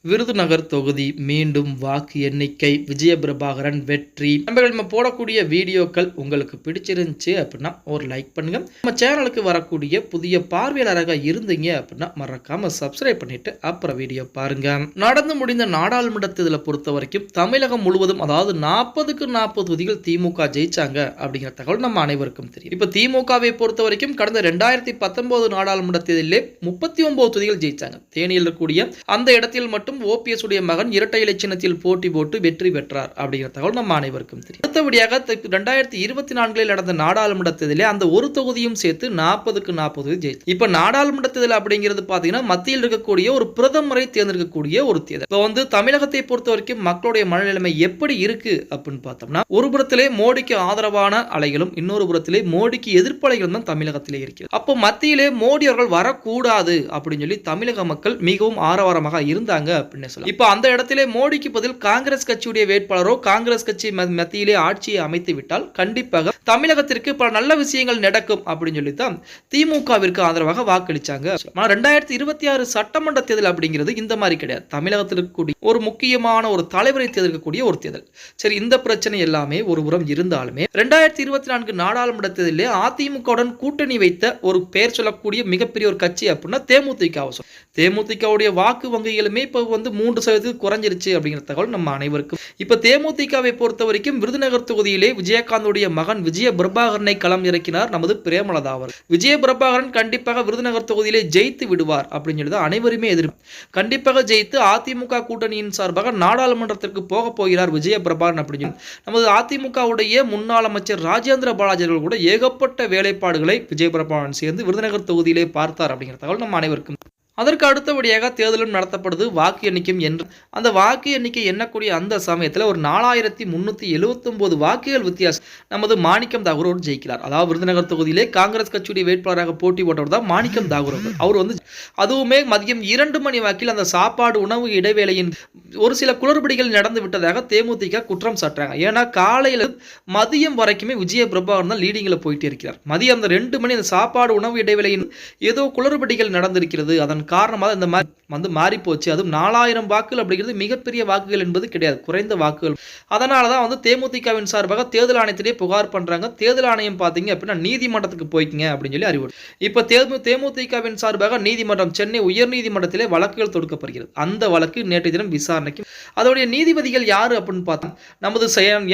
விருதுநகர் தொகுதி மீண்டும் வாக்கு எண்ணிக்கை விஜயபிரபாகரன் வெற்றி. நம்ம போடக்கூடிய வீடியோக்கள் உங்களுக்கு பிடிச்சிருந்துச்சு அப்படின்னா ஒரு லைக் பண்ணுங்க. நம்ம சேனலுக்கு வரக்கூடிய புதிய பார்வையாளராக இருந்தீங்க அப்படின்னா மறக்காம சப்ஸ்கிரைப் பண்ணிட்டு அப்புறம் வீடியோ பாருங்க. நடந்து முடிந்த நாடாளுமன்ற தேர்தலை பொறுத்த வரைக்கும் தமிழகம் முழுவதும் அதாவது 40க்கு 40 தொகுதிகள் திமுக ஜெயிச்சாங்க அப்படிங்கிற தகவல் நம்ம அனைவருக்கும் தெரியும். இப்ப திமுகவை பொறுத்த வரைக்கும் கடந்த 2019 நாடாளுமன்ற தேர்தலிலே 39 தொகுதிகள் ஜெயிச்சாங்க. தேனியில் இருக்கக்கூடிய அந்த இடத்தில் மட்டும் ஓபிஎஸ் உடைய மகன் இரட்டை இலை சின்னத்தில் போட்டி போட்டு வெற்றி பெற்றார் அப்படிங்கிற தகவல் நம்ம அனைவருக்கும் தெரியும். அடுத்தபடியாக 2024 நடந்த நாடாளுமன்ற தேர்தலில் அந்த ஒரு தொகுதியும் சேர்த்து 40க்கு 40 ஜெயிச்சு. இப்ப நாடாளுமன்ற தேர்தல் அப்படிங்கிறது பாத்தீங்கன்னா மத்தியில் இருக்கக்கூடிய ஒரு பிரதமரை தேர்ந்தெடுக்கக்கூடிய ஒரு தேர்தல். இப்ப தமிழகத்தை பொறுத்த வரைக்கும் மக்களுடைய மனநிலைமை எப்படி இருக்கு அப்படின்னு பார்த்தோம்னா, ஒரு புறத்திலே மோடிக்கு ஆதரவான அலைகளும் இன்னொரு புறத்திலே மோடிக்கு எதிர்ப்பு அலைகளும் தான் தமிழகத்திலே இருக்கிறது. அப்போ மத்தியிலே மோடி அவர்கள் வரக்கூடாது அப்படின்னு சொல்லி தமிழக மக்கள் மிகவும் ஆரவாரமாக இருந்தாங்க. இப்ப அந்த இடத்திலே மோடிக்கு பதில் காங்கிரஸ் கட்சியுடைய வேட்பாளரோ காங்கிரஸ் கட்சி மத்தியிலே ஆட்சியை அமைத்து விட்டால் கண்டிப்பாக தமிழகத்திற்கு பல நல்ல விஷயங்கள் நடக்கும் அப்படின்னு சொல்லித்தான் திமுகவிற்கு ஆதரவாக வாக்களிச்சாங்க. 2026 சட்டமன்ற தேர்தல் அப்படிங்கிறது இந்த மாதிரி கிடையாது. தமிழகத்தில் கூடிய ஒரு முக்கியமான ஒரு தலைவரை தேர்ந்தெடுக்கக்கூடிய ஒரு தேர்தல். சரி, இந்த பிரச்சனை எல்லாமே ஒரு புறம் இருந்தாலுமே 2024 நாடாளுமன்ற தேர்தலில் அதிமுகவுடன் கூட்டணி வைத்த ஒரு பெயர் சொல்லக்கூடிய மிகப்பெரிய ஒரு கட்சி அப்படின்னா தேமுதிகவுடைய வாக்கு வங்கிகளுமே இப்ப 3% குறைஞ்சிருச்சு அப்படிங்கிற தகவல் நம்ம அனைவருக்கும். இப்ப தேமுதிகவை பொறுத்த வரைக்கும் விருதுநகர் தொகுதியிலே விஜயகாந்துடைய மகன் விஜய பிரபாகரனை களம் இறக்கினார் நமது பிரேமலதா அவர். விஜய பிரபாகரன் கண்டிப்பாக விருதுநகர் தொகுதியிலே ஜெயித்து விடுவார் அப்படின்னு சொல்லி அனைவருமே கண்டிப்பாக ஜெயித்து அதிமுக கூட்டணியின் சார்பாக நாடாளுமன்றத்திற்கு போக போகிறார் விஜய பிரபாகரன் அப்படின்னு நமது அதிமுகவுடைய முன்னாள் அமைச்சர் ராஜேந்திர பாலாஜி அவர்கள் கூட ஏகப்பட்ட வேலைப்பாடுகளை விஜய பிரபாகரன் சேர்ந்து விருதுநகர் தொகுதியிலே பார்த்தார் அப்படிங்கிற தகவல் நம்ம அனைவருக்கும். அதற்கு அடுத்தபடியாக தேர்தலும் நடத்தப்படுது, வாக்கு எண்ணிக்கையும் என்று அந்த வாக்கு எண்ணிக்கை எண்ணக்கூடிய அந்த சமயத்தில் ஒரு 4379 வாக்குகள் வித்தியாசம் நமது மாணிக்கம் தாகூர் அவர் ஜெயிக்கிறார். அதாவது விருதுநகர் தொகுதியிலே காங்கிரஸ் கட்சியுடைய வேட்பாளராக போட்டி போட்டவர் தான் மாணிக்கம் தாகூர் அவர் அதுவுமே மதியம் 2 மணி வாக்கில் அந்த சாப்பாடு உணவு இடைவேளையின் ஒரு சில குளறுபடிகள் நடந்து விட்டதாக தேமுதிக குற்றம் சாட்டுறாங்க. ஏன்னா காலையில் மதியம் வரைக்குமே விஜய பிரபாகரன் தான் லீடிங்கில் போயிட்டே இருக்கிறார். மதியம் அந்த 2 மணி அந்த சாப்பாடு உணவு இடைவேளையின் ஏதோ குளறுபடிகள் நடந்திருக்கிறது. அதன் காரணமாக இந்த மாதிரி மாறி போச்சு. அதுவும் 4000 வாக்குகள் அப்படிங்கிறது மிகப்பெரிய வாக்குகள் என்பது கிடையாது, குறைந்த வாக்குகள். அதனால தான் தேமுதிகவின் சார்பாக தேர்தல் ஆணையத்திலே புகார் பண்றாங்க. தேர்தல் ஆணையம் பார்த்தீங்க அப்படின்னா நீதிமன்றத்துக்கு போய்க்குங்க அப்படின்னு சொல்லி அறிவுறு. இப்ப தேமுதிகவின் சார்பாக நீதிமன்றம் சென்னை உயர்நீதிமன்றத்திலே வழக்குகள் தொடுக்கப்படுகிறது. அந்த வழக்கு நேற்றைய தினம் விசாரணைக்கு அதோடைய நீதிபதிகள் யாரு அப்படின்னு பார்த்தா நமது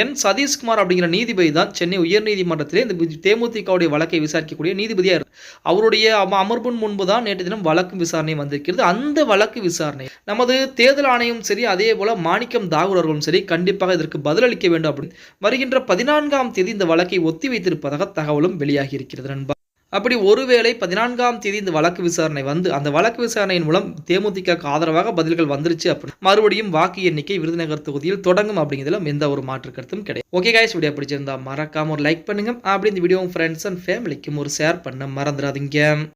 என் சதீஷ்குமார் அப்படிங்கிற நீதிபதி தான் சென்னை உயர்நீதிமன்றத்திலே இந்த தேமுதிகவுடைய வழக்கை விசாரிக்கக்கூடிய நீதிபதியா இருக்கு. அவருடைய அமர்வின் முன்பு தான் நேற்று தினம் வழக்கு விசாரணை வந்திருக்கிறது. அந்த வழக்கு விசாரணை நமது தேர்தல் ஆணையம் சரி, அதே போல மாணிக்கம் தாகூர் அவர்களும் சரி கண்டிப்பாக இதற்கு பதிலளிக்க வேண்டும் அப்படின்னு வருகின்ற 14ஆம் தேதி இந்த வழக்கை ஒத்தி வைத்திருப்பதாக தகவலும் வெளியாகி இருக்கிறது நண்பா. அப்படி ஒருவேளை 14ஆம் தேதி இந்த வழக்கு விசாரணை வந்து அந்த வழக்கு விசாரணையின் மூலம் தேமுதிக ஆதரவாக பதில்கள் வந்துருச்சு அப்படின்னு மறுபடியும் வாக்கு எண்ணிக்கை விருதுநகர் தொகுதியில் தொடங்கும் அப்படிங்கிறதுல எந்த ஒரு மாற்று கருத்தும் கிடையாது. ஓகே கைஸ், வீடியோ பிடிச்சிருந்தா மறக்காம ஒரு லைக் பண்ணுங்க. அப்படி இந்த வீடியோ ஃப்ரெண்ட்ஸ் அண்ட் ஃபேமிலிக்கும் ஒரு ஷேர் பண்ண மறந்துடாதீங்க.